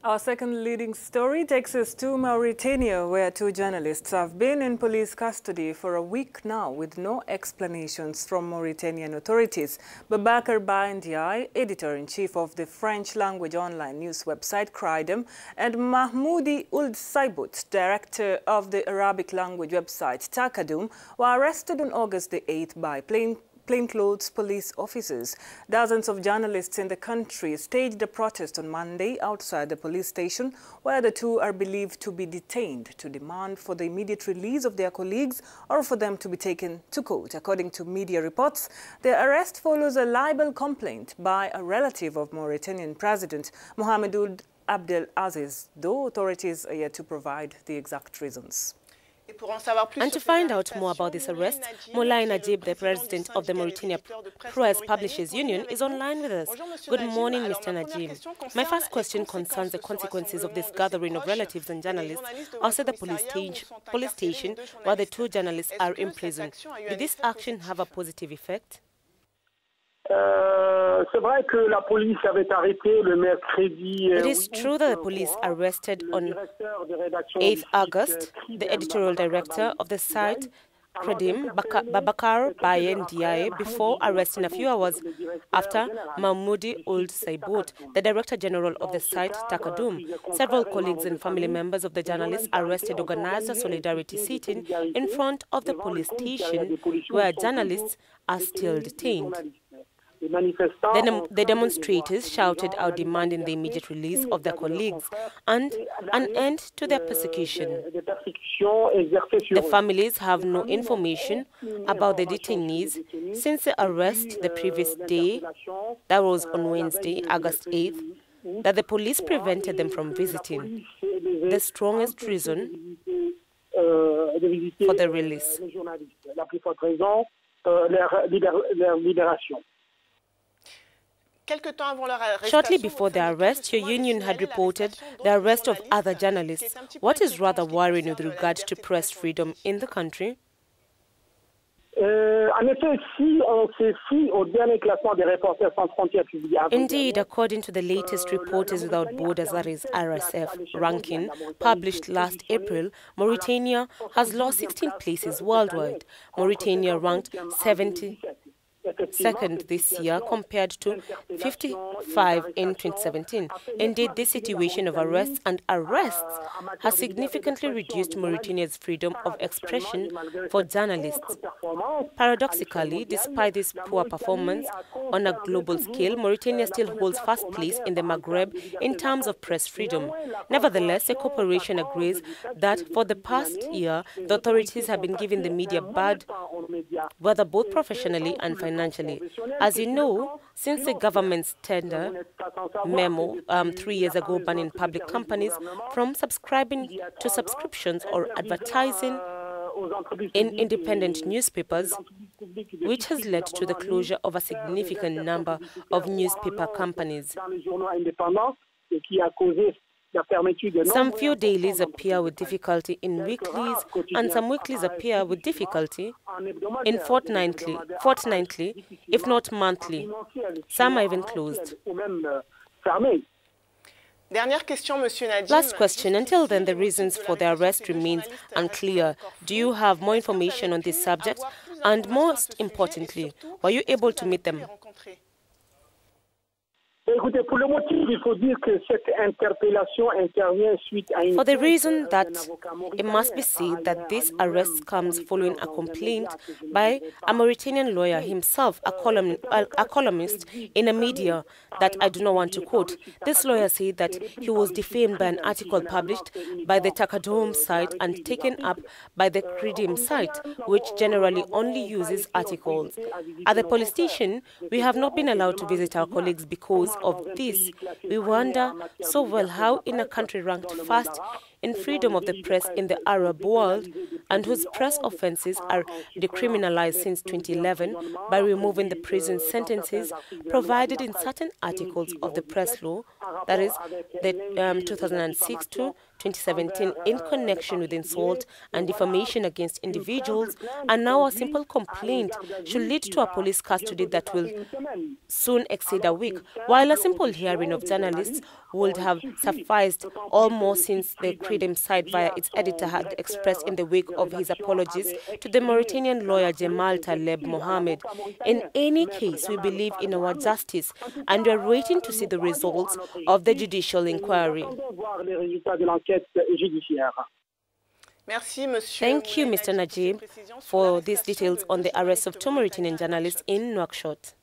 Our second leading story takes us to Mauritania, where two journalists have been in police custody for a week now with no explanations from Mauritanian authorities. Babakar Ndiaye, editor-in-chief of the French-language online news website Cridem, and Mahmoudi Ould Abdel, director of the Arabic language website Takadoum, were arrested on August the 8th by plainclothes police officers. Dozens of journalists in the country staged a protest on Monday outside the police station, where the two are believed to be detained to demand for the immediate release of their colleagues or for them to be taken to court. According to media reports, the arrest follows a libel complaint by a relative of Mauritanian President Ould Abdel Aziz, though authorities are yet to provide the exact reasons. And to find out more about this arrest, Moulay Najib, the president of the Mauritania Press Publishers Union, is online with us. Good morning, Mr. Najib. My first question concerns the consequences of this gathering of relatives and journalists outside the police station where the two journalists are imprisoned. Did this action have a positive effect? It is true that the police arrested on 8th August the editorial director of the site Cridem, Babakar Ndiaye, before arresting a few hours after Mahmoudi Ould Abdel, the director general of the site Takadoum. Several colleagues and family members of the journalists arrested organized a solidarity sitting in front of the police station where journalists are still detained. The demonstrators shouted out demanding the immediate release of their colleagues and an end to their persecution. The families have no information about the detainees since the arrest the previous day, that was on Wednesday, August 8th, that the police prevented them from visiting. The strongest reason for the release. Shortly before the arrest, your union had reported the arrest of other journalists. What is rather worrying with regard to press freedom in the country? Indeed, according to the latest Reporters Without Borders, that is RSF, ranking, published last April, Mauritania has lost 16 places worldwide. Mauritania ranked 72nd this year compared to 55 in 2017. Indeed, this situation of arrests has significantly reduced Mauritania's freedom of expression for journalists. Paradoxically, despite this poor performance on a global scale, Mauritania still holds first place in the Maghreb in terms of press freedom. Nevertheless, the corporation agrees that for the past year, the authorities have been giving the media bad weather both professionally and financially. As you know, since the government's tender memo 3 years ago banning public companies from subscribing to subscriptions or advertising in independent newspapers, which has led to the closure of a significant number of newspaper companies. Some few dailies appear with difficulty in weeklies, and some weeklies appear with difficulty in fortnightly, if not monthly. Some are even closed. Last question. Until then, the reasons for the arrest remains unclear. Do you have more information on this subject? And most importantly, were you able to meet them? For the reason that it must be said that this arrest comes following a complaint by a Mauritanian lawyer himself, a columnist in a media that I do not want to quote. This lawyer said that he was defamed by an article published by the Takadoum site and taken up by the Cridem site, which generally only uses articles. At the police station, we have not been allowed to visit our colleagues because of this. We wonder so well how in a country ranked first in freedom of the press in the Arab world and whose press offences are decriminalized since 2011 by removing the prison sentences provided in certain articles of the press law, that is, the 2006 to 2017, in connection with insult and defamation against individuals, and now a simple complaint should lead to a police custody that will soon exceed a week, while a simple hearing of journalists would have sufficed, all more since the Freedom site via its editor had expressed in the wake of his apologies to the Mauritanian lawyer Jemal Taleb Mohamed. In any case, we believe in our justice and we are waiting to see the results of the judicial inquiry. Thank you, Mr. Najib, for these details on the arrest of two Mauritanian journalists in Nouakchott.